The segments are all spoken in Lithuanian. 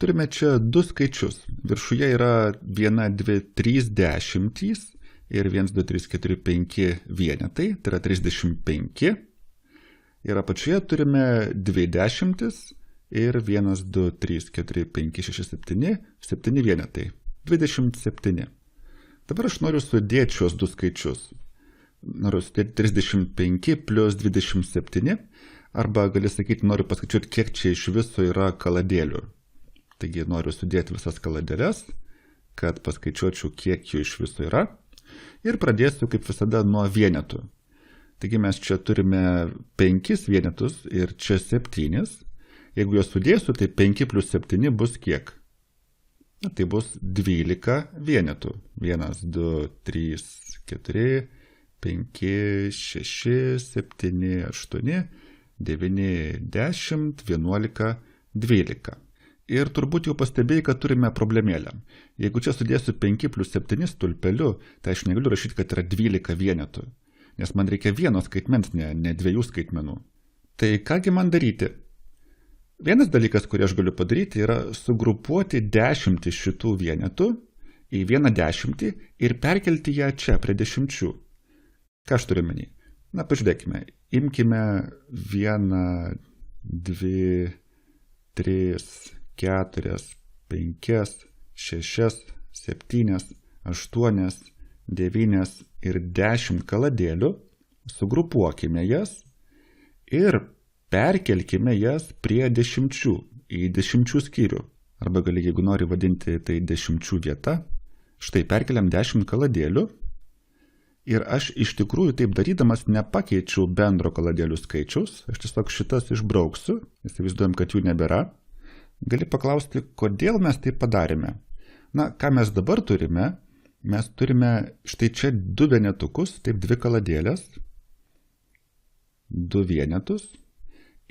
turime čia du skaičius. Viršuje yra 1, 2, 3 dešimtys ir 1, 2, 3, 4, 5 vienetai, tai yra 35. Ir apačioje turime 2 dešimtis ir 1, 2, 3, 4, 5, 6, 7, 7 vienetai, 27. Dabar aš noriu sudėti šios du skaičius. Noriu sudėti 35 plus 27, arba gali sakyti, noriu paskaičiuoti, kiek čia iš viso yra kaladėlių. Taigi noriu sudėti visas kaladėles, kad paskaičiuočiau, kiek jų iš viso yra. Ir pradėsiu kaip visada nuo vienetų. Taigi mes čia turime 5 vienetus ir čia 7. Jeigu juos sudėsiu, tai 5 plus 7 bus kiek? Tai bus 12 vienetų. 1, 2, 3, 4, 5, 6, 7, 8, 9, 10, 11, 12. Ir turbūt jau pastebėjai, kad turime problemėlę. Jeigu čia sudėsiu 5 plus 7 stulpeliu, tai aš negaliu rašyti, kad yra 12 vienetų. Nes man reikia vieno skaitmens, ne 2 skaitmenų. Tai kągi man daryti? Vienas dalykas, kurį aš galiu padaryti, yra sugrupuoti dešimtį šitų vienetų į vieną dešimtį ir perkelti ją čia prie dešimčių. Ką aš turiu menį? Na, pažiūrėkime. Imkime 1, 2, 3, 4, 5, 6, 7, 8, 9 ir 10 kaladėlių, sugrupuokime jas ir perkelkime jas prie dešimčių, į dešimčių skyrių. Arba gali, jeigu nori vadinti tai dešimčių vieta, štai perkeliam 10 kaladėlių ir aš iš tikrųjų taip darydamas nepakeičiau bendro kaladėlių skaičiaus, aš tiesiog šitas išbrauksiu, įsivaizduojam, kad jų nebėra. Gali paklausti, kodėl mes tai padarėme. Na, ką mes dabar turime? Mes turime štai čia 2 vienetukus, taip 2 kaladėlės, 2 vienetus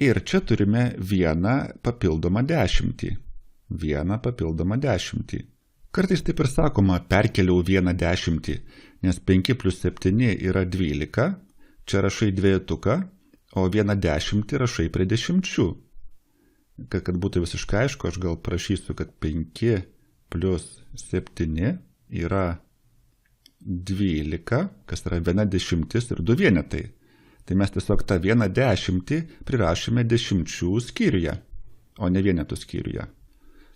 ir čia turime vieną papildomą dešimtį. Vieną papildomą dešimtį. Kartais taip ir sakoma, perkeliau vieną dešimtį, nes 5 plus 7 yra 12, čia rašai dvejetuką, o vieną dešimtį rašai prie dešimčių. Kad būtų visiškai aišku, aš gal prašysiu, kad 5 plus 7 yra 12, kas yra 1 dešimtis ir 2 vienetai. Tai mes tiesiog tą 1 dešimtį prirašėme dešimčių skyriuje, o ne vienetų skyriuje.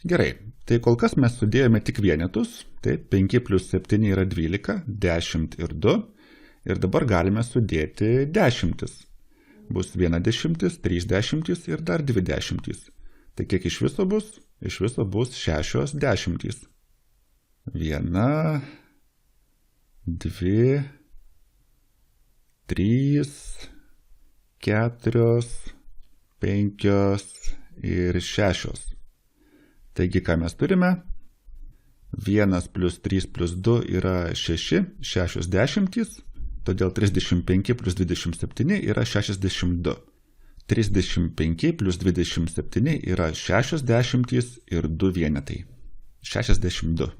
Gerai, tai kol kas mes sudėjome tik vienetus, tai 5 plus 7 yra 12, 10 ir 2, ir dabar galime sudėti dešimtis. Bus 1 dešimtis, 3 dešimtis ir dar 2 dešimtys. Tai kiek iš viso bus? Iš viso bus 6 dešimtys. 1, 2, 3, 4, 5 ir 6. Taigi, ką mes turime? 1 plus 3 plus 2 yra 6, 6 dešimtys, todėl 35 plus 27 yra 62. 35 plus 27 yra 6 dešimtys ir 2 vienetai. 62.